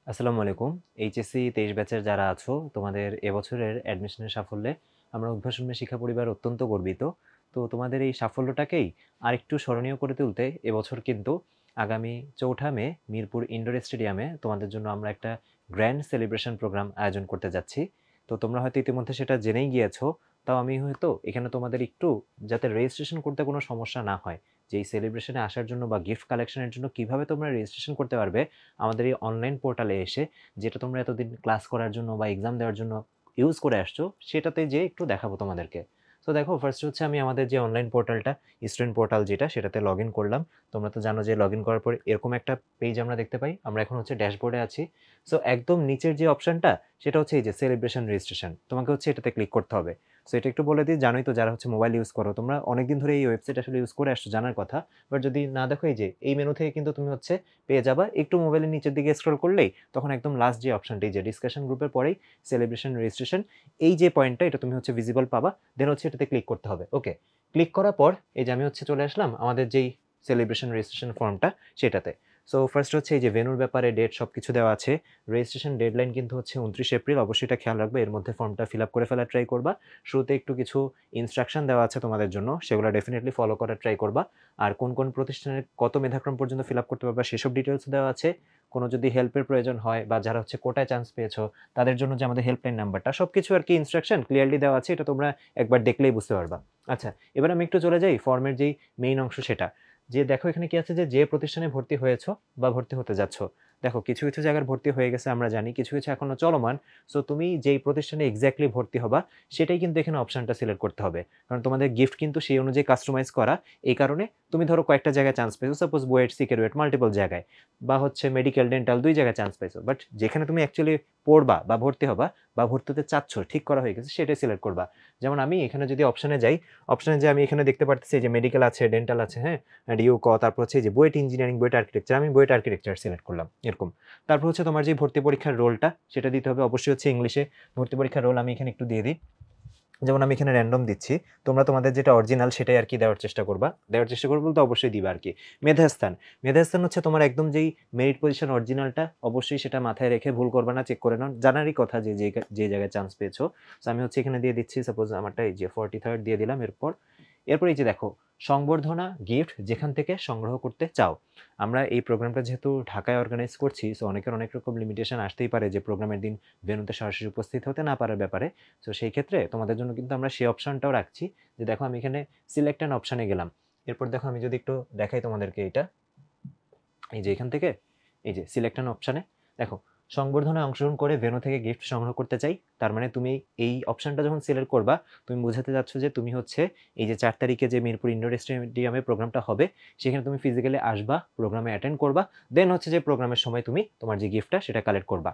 আসসালামু আলাইকুম। এইচএসসি ২৩ ব্যাচের যারা আছো, তোমাদের এবছরের অ্যাডমিশনের সাফল্যে আমরা উদ্ভাসনী শিক্ষা পরিবার অত্যন্ত গর্বিত। তো তোমাদের এই সাফল্যটাকেই আরেকটু স্মরণীয় করে তুলতে এবছর কিন্তু আগামী ৪ঠা মে মিরপুর ইনডোর স্টেডিয়ামে তোমাদের জন্য আমরা একটা গ্র্যান্ড সেলিব্রেশন প্রোগ্রাম আয়োজন করতে যাচ্ছি। তো তোমরা হয়তো ইতিমধ্যে সেটা জেনেই গিয়েছো। তাও আমি হয়তো এখানে তোমাদের একটু যাতে রেজিস্ট্রেশন করতে কোনো সমস্যা না হয়, যে এই সেলিব্রেশনে আসার জন্য বা গিফট কালেকশনের জন্য কিভাবে তোমরা রেজিস্ট্রেশন করতে পারবে আমাদের এই অনলাইন পোর্টালে এসে, যেটা তোমরা এতদিন ক্লাস করার জন্য বা এক্সাম দেওয়ার জন্য ইউজ করে আসছো, সেটাতে যেয়ে একটু দেখাবো তোমাদেরকে। তো দেখো, ফার্স্ট হচ্ছে আমি আমাদের যে অনলাইন পোর্টালটা, স্টুডেন্ট পোর্টাল যেটা, সেটাতে লগ ইন করলাম। তোমরা তো জানো যে লগ ইন করার পর এরকম একটা পেজ আমরা দেখতে পাই। আমরা এখন হচ্ছে ড্যাশবোর্ডে আছি। সো একদম নিচের যে অপশনটা, সেটা হচ্ছে এই যে সেলিব্রেশন রেজিস্ট্রেশন, তোমাকে হচ্ছে এটাতে ক্লিক করতে হবে। সো এটা একটু বলে দিই, জানোই তো যারা হচ্ছে মোবাইল ইউজ করো, তোমরা অনেকদিন ধরে এই ওয়েবসাইট আসলে ইউজ করে আসছো, জানার কথা। বাট যদি না দেখো, এই যে এই মেনু থেকে কিন্তু তুমি হচ্ছে পেয়ে যাবা। একটু মোবাইলের নিচের দিকে স্ক্রল করলেই তখন একদম লাস্ট যে অপশনটি, যে ডিসকাশন গ্রুপের পরেই সেলিব্রেশন রেজিস্ট্রেশন, এই যে পয়েন্টটা, এটা তুমি হচ্ছে ভিজিবল পাবা। দেন হচ্ছে এটাতে ক্লিক করতে হবে। ওকে, ক্লিক করার পর এই যে আমি হচ্ছে চলে আসলাম আমাদের যেই সেলিব্রেশন রেজিস্ট্রেশন ফর্মটা সেটাতে। সো ফার্স্ট হচ্ছে এই যে ভেন্যুর ব্যাপারে ডেট সব কিছু দেওয়া আছে। রেজিস্ট্রেশন ডেডলাইন কিন্তু হচ্ছে 29 এপ্রিল, অবশ্যই এটা খেয়াল রাখবে। এর মধ্যে ফর্মটা ফিল আপ করে ফেলার ট্রাই করবা। শুরুতে একটু কিছু ইনস্ট্রাকশন দেওয়া আছে তোমাদের জন্য, সেগুলো ডেফিনেটলি ফলো করার ট্রাই করবা। আর কোন কোন প্রতিষ্ঠানের কত মেধাক্রম পর্যন্ত ফিল আপ করতে পারবা সেসব ডিটেলস দেওয়া আছে। কোনো যদি হেল্পের প্রয়োজন হয় বা যারা হচ্ছে কোটায় চান্স পেয়েছো তাদের জন্য যে আমাদের হেল্পলাইন নাম্বারটা, সবকিছু আর কি ইনস্ট্রাকশন ক্লিয়ারলি দেওয়া আছে। এটা তোমরা একবার দেখলেই বুঝতে পারবা। আচ্ছা, এবার আমি একটু চলে যাই ফর্মের যেই মেইন অংশ সেটা। যে দেখো এখানে কি আছে, যে যে প্রতিষ্ঠানে ভর্তি হয়েছো বা ভর্তি হতে যাচ্ছ। দেখো কিছু কিছু জায়গার ভর্তি হয়ে গেছে আমরা জানি, কিছু কিছু এখনো চলমান। সো তুমি যেই প্রতিষ্ঠানে এক্স্যাক্টলি ভর্তি হবা সেটাই কিন্তু এখানে অপশনটা সিলেক্ট করতে হবে। কারণ তোমাদের গিফট কিন্তু সেই অনুযায়ী কাস্টমাইজ করা। এই কারণে তুমি ধরো কয়েকটা জায়গায় চান্স পেয়েছো, সাপোজ বুয়েট, সিকেরুয়েট, মাল্টিপল জায়গায়, বা হচ্ছে মেডিকেল, ডেন্টাল ২ জায়গায় চান্স পেয়েছো। বাট যেখানে তুমি অ্যাকচুয়ালি পড়বা বা ভর্তি হবা বা ভর্তি হতে চাচ্ছ, ঠিক করা হয়ে গেছে, সেটাই সিলেক্ট করবা। যেমন আমি এখানে যদি অপশনে যাই, অপশনে যে আমি এখানে দেখতে পারতেছি যে মেডিকেল আছে, ডেন্টাল আছে, হ্যাঁ? ডিউ ক, তারপর হচ্ছে এই যে বুয়েট ইঞ্জিনিয়ারিং, বুয়েট আর্কিটেকচার, আমি বুয়েট আর্কিটেকচার সিলেক্ট করলাম, এরকম। তারপর হচ্ছে তোমার যে ভর্তি পরীক্ষার রোলটা সেটা দিতে হবে, অবশ্যই হচ্ছে ইংলিশে। ভর্তি পরীক্ষার রোল আমি এখানে একটু দিয়ে দিই। যেমন আমি এখানে র‍্যান্ডম দিচ্ছি। তোমরা তোমাদের যেটা অরিজিনাল সেটাই আরকি দেওয়ার চেষ্টা করবা। দেওয়ার চেষ্টা করবা বলতে অবশ্যই দিবা আরকি। মেধাস্থান। মেধাস্থান হচ্ছে তোমার একদম যেই মেরিট পজিশন অরিজিনালটা, অবশ্যই সেটা মাথায় রেখে ভুল করবা না, চেক করে নাও। জানারই কথা যে যে জায়গায় চান্স পেয়েছো। সো আমি হচ্ছে এখানে দিয়ে দিচ্ছি, সাপোজ আমারটা এই যে 43rd দিয়ে দিলাম। এরপর এই যে দেখো, সংবর্ধনা গিফট যেখান থেকে সংগ্রহ করতে চাও। আমরা এই প্রোগ্রামটা যেহেতু ঢাকায় অর্গানাইজ করছি, সো অনেকের অনেক রকম লিমিটেশন আসতেই পারে যে প্রোগ্রামের দিন ভেন্যুতে সরাসরি উপস্থিত হতে না পারার ব্যাপারে। সো সেই ক্ষেত্রে তোমাদের জন্য কিন্তু আমরা সেই অপশনটাও রাখছি। যে দেখো আমি এখানে সিলেক্ট অ্যান অপশনে গেলাম। এরপর দেখো আমি যদি একটু দেখাই তোমাদেরকে এটা, এই যে এখান থেকে এই যে সিলেক্ট অ্যান অপশনে দেখো, সংবর্ধনায় অংশগ্রহণ করে ভেন্যু থেকে গিফট সংগ্রহ করতে চাই। তার মানে তুমি এই অপশনটা যখন সিলেক্ট করবা, তুমি বোঝাতে যাচ্ছ যে তুমি হচ্ছে এই যে ৪ তারিখে যে মিরপুর ইনডোর স্টেডিয়ামে প্রোগ্রামটা হবে, সেখানে তুমি ফিজিক্যালি আসবা, প্রোগ্রামে অ্যাটেন্ড করবা। দেন হচ্ছে যে প্রোগ্রামের সময় তুমি তোমার যে গিফটটা সেটা কালেক্ট করবা।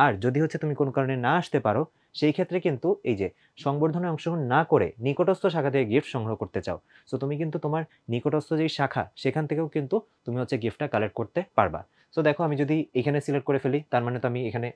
আর যদি হচ্ছে তুমি কোনো কারণে না আসতে পারো, সেই ক্ষেত্রে কিন্তু এই যে সংবর্ধনায় অংশগ্রহণ না করে নিকটস্থ শাখা থেকে গিফট সংগ্রহ করতে চাও, সো তুমি কিন্তু তোমার নিকটস্থ যেই শাখা সেখান থেকেও কিন্তু তুমি হচ্ছে গিফটটা কালেক্ট করতে পারবা। সো দেখো আমি যদি এখানে সিলেক্ট করে ফেলি, তার মানে তো আমি এখানে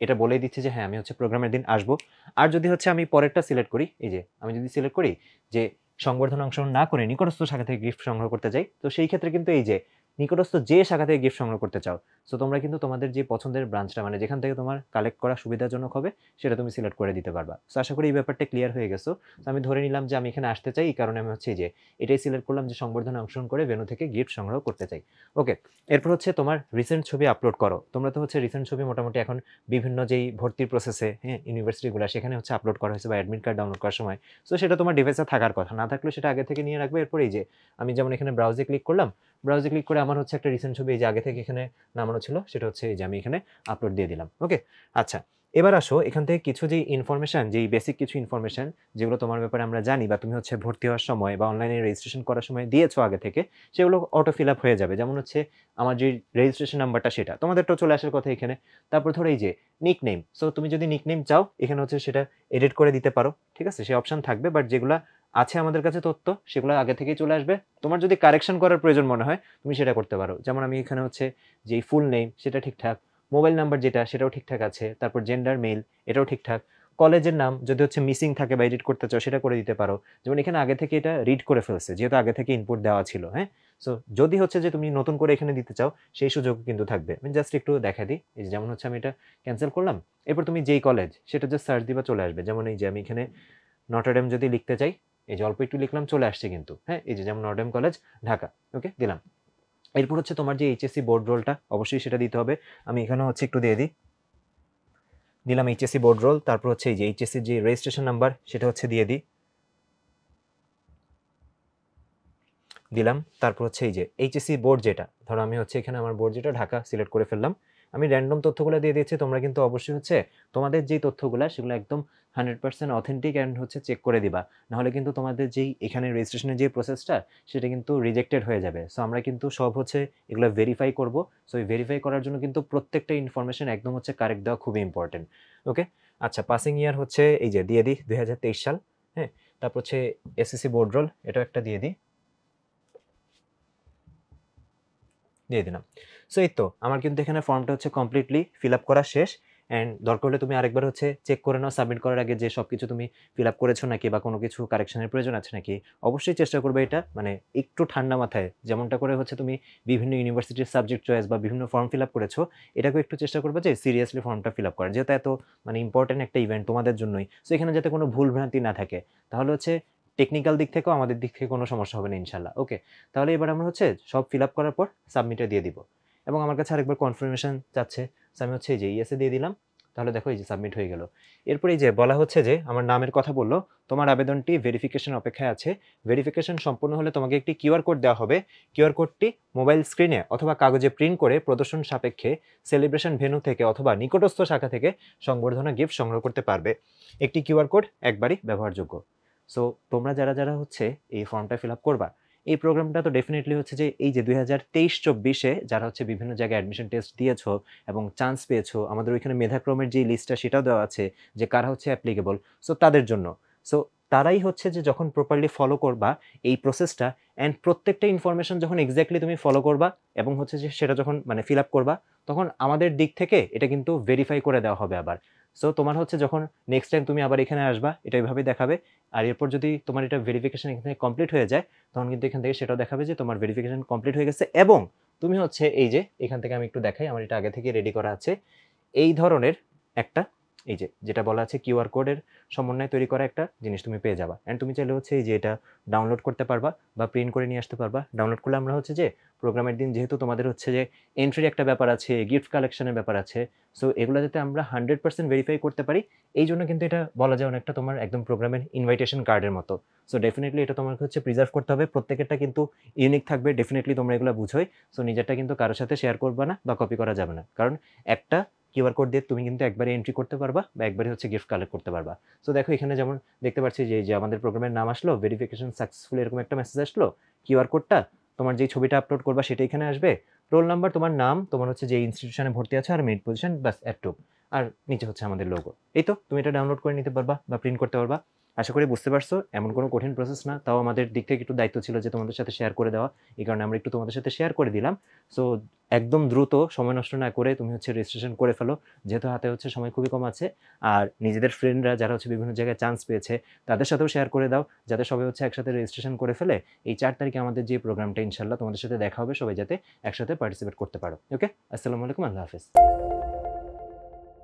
এটা বলেই দিচ্ছি যে হ্যাঁ, আমি হচ্ছে প্রোগ্রামের দিন আসবো। আর যদি হচ্ছে আমি পরেরটা সিলেক্ট করি, এই যে আমি যদি সিলেক্ট করি যে সংবর্ধনায় অংশগ্রহণ না করে নিকটস্থ শাখা থেকে গিফট সংগ্রহ করতে চাই, তো সেই ক্ষেত্রে কিন্তু এই যে নিকটস্থ যে শাখা থেকে গিফট সংগ্রহ করতে চাও, সো তোমরা কিন্তু তোমাদের যে পছন্দের ব্রাঞ্চটা, মানে যেখান থেকে তোমার কালেক্ট করা সুবিধাজনক হবে, সেটা তুমি সিলেক্ট করে দিতে পারবা। সো আশা করি এই ব্যাপারটা ক্লিয়ার হয়ে গেছো। তো আমি ধরে নিলাম যে আমি এখানে আসতে চাই, এই কারণে আমি হচ্ছে এই যে এটাই সিলেক্ট করলাম যে সংবর্ধনায় অংশগ্রহণ করে ভেন্যু থেকে গিফট সংগ্রহ করতে চাই। ওকে, এরপর হচ্ছে তোমার রিসেন্ট ছবি আপলোড করো। তোমরা তো হচ্ছে রিসেন্ট ছবি মোটামুটি এখন বিভিন্ন যেই ভর্তির প্রসেসে, হ্যাঁ, ইউনিভার্সিটিগুলো সেখানে হচ্ছে আপলোড করা হয়েছে বা অ্যাডমিট কার্ড ডাউনলোড করার সময়। সো সেটা তোমার ডিভাইসে থাকার কথা, না থাকলেও সেটা আগে থেকে নিয়ে রাখবে। এরপর এই যে আমি যেমন এখানে ব্রাউজে ক্লিক করলাম, ব্রাউজে ক্লিক করে আমার হচ্ছে একটা রিসেন্ট ছবি এই যে আগে থেকে এখানে নামানো ছিল, সেটা হচ্ছে এই যে আমি এখানে আপলোড দিয়ে দিলাম। ওকে, আচ্ছা, এবার আসো এখান থেকে কিছু যেই ইনফরমেশন, যেই বেসিক কিছু ইনফরমেশন যেগুলো তোমার ব্যাপারে আমরা জানি বা তুমি হচ্ছে ভর্তি হওয়ার সময় বা অনলাইনে রেজিস্ট্রেশন করার সময় দিয়েছো আগে থেকে, সেগুলো অটো ফিল আপ হয়ে যাবে। যেমন হচ্ছে আমার যে রেজিস্ট্রেশন নাম্বারটা সেটা তোমাদেরটাও চলে আসার কথা এখানে। তারপর ধরো এই যে নিকনেম, সো তুমি যদি নিকনেম চাও এখানে হচ্ছে সেটা এডিট করে দিতে পারো, ঠিক আছে? সেই অপশন থাকবে। বাট যেগুলা আছে আমাদের কাছে তথ্য, সেগুলো আগে থেকেই চলে আসবে। তোমার যদি কারেকশন করার প্রয়োজন মনে হয় তুমি সেটা করতে পারো। যেমন আমি এখানে হচ্ছে যেই ফুল নেম সেটা ঠিকঠাক, মোবাইল নাম্বার যেটা সেটাও ঠিকঠাক আছে, তারপর জেন্ডার মেল এটাও ঠিকঠাক। কলেজের নাম যদি হচ্ছে মিসিং থাকে বা এডিট করতে চাও সেটা করে দিতে পারো। যেমন এখানে আগে থেকে এটা রিড করে ফেলছে, যেহেতু আগে থেকে ইনপুট দেওয়া ছিল, হ্যাঁ? সো যদি হচ্ছে যে তুমি নতুন করে এখানে দিতে চাও সেই সুযোগ কিন্তু থাকবে। আমি জাস্ট একটু দেখাই দিই। এই যে যেমন হচ্ছে আমি এটা ক্যানসেল করলাম। এরপর তুমি যেই কলেজ সেটা জাস্ট সার্চ দিবা চলে আসবে। যেমন এই যে আমি এখানে নটরডেম যদি লিখতে চাই, এই যে অল্প একটু লিখলাম চলে আসছে কিন্তু। হ্যাঁ? এই যে যেমন নটরডেম কলেজ ঢাকা। ওকে? দিলাম। এরপর হচ্ছে তোমার যে এইচএসসি বোর্ড রোলটা অবশ্যই সেটা দিতে হবে। আমি এখানেও হচ্ছে একটু দিয়ে দিই। দিলাম এইচএসসি বোর্ড রোল, তারপর হচ্ছে এই যে এইচএসসির যে রেজিস্ট্রেশন নাম্বার সেটা হচ্ছে দিয়ে দিই। দিলাম। তারপর হচ্ছে এই যে এইচএসসি বোর্ড যেটা, ধরো আমি হচ্ছে এখানে আমার বোর্ড যেটা ঢাকা সিলেক্ট করে ফেললাম। আমি র‍্যান্ডম তথ্যগুলো দিয়ে দিয়েছি। তোমরা কিন্তু অবশ্যই হচ্ছে তোমাদের যেই তথ্যগুলা সেগুলো একদম 100% অথেন্টিক অ্যান্ড হচ্ছে চেক করে দিবা। নাহলে কিন্তু তোমাদের যেই এখানে রেজিস্ট্রেশনের যে প্রসেসটা সেটা কিন্তু রিজেক্টেড হয়ে যাবে। সো আমরা কিন্তু সব হচ্ছে এগুলো ভেরিফাই করব। সো এই ভেরিফাই করার জন্য কিন্তু প্রত্যেকটা ইনফরমেশন একদম হচ্ছে কারেক্ট দেওয়া খুবই ইম্পর্টেন্ট। ওকে? আচ্ছা, পাসিং ইয়ার হচ্ছে এই যে দিয়ে দিই 2023 সাল। হ্যাঁ? তারপর হচ্ছে এসএসসি বোর্ড রোল এটাও একটা দিয়ে দিই। দিয়ে দিলাম। সো এই তো আমার কিন্তু এখানে ফর্মটা হচ্ছে কমপ্লিটলি ফিল আপ করা শেষ। অ্যান্ড দরকার হলে তুমি আরেকবার হচ্ছে চেক করে নাও সাবমিট করার আগে যে সবকিছু তুমি ফিল আপ করেছো নাকি বা কোনো কিছু কারেকশনের প্রয়োজন আছে নাকি। অবশ্যই চেষ্টা করবে এটা মানে একটু ঠান্ডা মাথায় যেমনটা করে হচ্ছে তুমি বিভিন্ন ইউনিভার্সিটির সাবজেক্ট চয়েস বা বিভিন্ন ফর্ম ফিল আপ করেছো, এটাকেও একটু চেষ্টা করবে যে সিরিয়াসলি ফর্মটা ফিল আপ করার। যেহেতু এত মানে ইম্পর্টেন্ট একটা ইভেন্ট তোমাদের জন্যই। সো এখানে যাতে কোনো ভুল ভ্রান্তি না থাকে। তাহলে হচ্ছে টেকনিক্যাল দিক থেকেও আমাদের দিক থেকে কোনো সমস্যা হবে না ইনশাআল্লাহ। ওকে? তাহলে এবার আমরা হচ্ছে সব ফিল আপ করার পর সাবমিটে দিয়ে দিব। এবং আমার কাছে আরেকবার কনফার্মেশন চাচ্ছে। সো আমি হচ্ছে এই যে ইয়েস এ দিয়ে দিলাম। তাহলে দেখো এই যে সাবমিট হয়ে গেল। এরপর এই যে বলা হচ্ছে যে আমার নামের কথা বলল, তোমার আবেদনটি ভেরিফিকেশন অপেক্ষায় আছে। ভেরিফিকেশন সম্পূর্ণ হলে তোমাকে একটি কিউআর কোড দেওয়া হবে। কিউআর কোডটি মোবাইল স্ক্রিনে অথবা কাগজে প্রিন্ট করে প্রদর্শন সাপেক্ষে সেলিব্রেশন ভেন্যু থেকে অথবা নিকটস্থ শাখা থেকে সংবর্ধনা গিফট সংগ্রহ করতে পারবে। একটি কিউআর কোড একবারই ব্যবহারযোগ্য। সো তোমরা যারা হচ্ছে এই ফর্মটা ফিল আপ করবা, এই প্রোগ্রামটা তো ডেফিনিটলি হচ্ছে যে এই যে 2023-24 এ যারা হচ্ছে বিভিন্ন জায়গায় অ্যাডমিশন টেস্ট দিয়েছো এবং চান্স পেয়েছো, আমাদের ওইখানে মেধাক্রমের যে লিস্টটা সেটাও দেওয়া আছে যে কারা হচ্ছে অ্যাপ্লিকেবল। সো তাদের জন্য। সো তারাই হচ্ছে যে যখন প্রপারলি ফলো করবা এই প্রসেসটা অ্যান্ড প্রত্যেকটা ইনফরমেশন যখন এক্সাক্টলি তুমি ফলো করবা এবং হচ্ছে যে সেটা যখন মানে ফিল আপ করবা, তখন আমাদের দিক থেকে এটা কিন্তু ভেরিফাই করে দেওয়া হবে আবার। সো তোমার হচ্ছে যখন নেক্সট টাইম তুমি আবার এখানে আসবা, এটা এভাবেই দেখাবে। আর এরপর যদি তোমার এটা ভেরিফিকেশন এখান থেকে কমপ্লিট হয়ে যায়, তখন কিন্তু এখান থেকে সেটাও দেখাবে যে তোমার ভেরিফিকেশন কমপ্লিট হয়ে গেছে এবং তুমি হচ্ছে এই যে এখান থেকে আমি একটু দেখাই, আমার এটা আগে থেকে রেডি করা আছে। এই ধরনের একটা এই যে যেটা বলা আছে কিউআর কোডের সমন্বয়ে তৈরি করা একটা জিনিস তুমি পেয়ে যাবা। অ্যান্ড তুমি চাইলে হচ্ছে এই যে এটা ডাউনলোড করতে পারবা বা প্রিন্ট করে নিয়ে আসতে পারবা। ডাউনলোড করলে আমরা হচ্ছে যে প্রোগ্রামের দিন যেহেতু তোমাদের হচ্ছে যে এন্ট্রির একটা ব্যাপার আছে, গিফট কালেকশনের ব্যাপার আছে। সো এগুলো যাতে আমরা 100% ভেরিফাই করতে পারি, এইজন্য কিন্তু এটা বলা যায় অনেকটা তোমার একদম প্রোগ্রামের ইনভাইটেশন কার্ডের মতো। সো ডেফিনিটলি এটা তোমাকে হচ্ছে প্রিজার্ভ করতে হবে। প্রত্যেকেরটা কিন্তু ইউনিক থাকবে। ডেফিনিটলি তোমরা এগুলো বুঝোই। সো নিজেরটা কিন্তু কারো সাথে শেয়ার করবা না বা কপি করা যাবে না। কারণ একটা কিউআর কোড দিয়ে তুমি কিন্তু একবারে এন্ট্রি করতে পারবা বা একবারে হচ্ছে গিফট কালেক্ট করতে পারবা। সো দেখো এখানে যেমন দেখতে পাচ্ছি যে, এই যে আমাদের প্রোগ্রামের নাম আসলো, ভেরিফিকেশন সাকসেসফুল এরকম একটা মেসেজ আসলো। কিউআর কোডটা তোমার যেই ছবিটা আপলোড করবা সেটা এখানে আসবে। রোল নাম্বার, তোমার নাম, তোমার হচ্ছে যে ইনস্টিটিউশনে ভর্তি আছো আর মেরিট পজিশন ব্যাস এটুক। আর নিচে হচ্ছে আমাদের লোগো। এই তো তুমি এটা ডাউনলোড করে নিতে পারবা বা প্রিন্ট করতে পারবা। আশা করি বুঝতে পারছো। এমন কোনো কঠিন প্রসেস না। তাও আমাদের দিক থেকে একটু দায়িত্ব ছিল যে তোমাদের সাথে শেয়ার করে দেওয়া। এই কারণে আমরা একটু তোমাদের সাথে শেয়ার করে দিলাম। সো একদম দ্রুত সময় নষ্ট না করে তুমি হচ্ছে রেজিস্ট্রেশন করে ফেলো। যেহেতু হাতে হচ্ছে সময় খুবই কম আছে। আর নিজেদের ফ্রেন্ডরা যারা হচ্ছে বিভিন্ন জায়গায় চান্স পেয়েছে তাদের সাথেও শেয়ার করে দাও। যাতে সবাই হচ্ছে একসাথে রেজিস্ট্রেশন করে ফেলে এই ৪ তারিখে আমাদের যে প্রোগ্রামটা ইনশাআল্লাহ তোমাদের সাথে দেখা হবে, সবাই যাতে একসাথে পার্টিসিপেট করতে পারো। ওকে? আসসালামু আলাইকুম, আল্লাহ হাফেজ।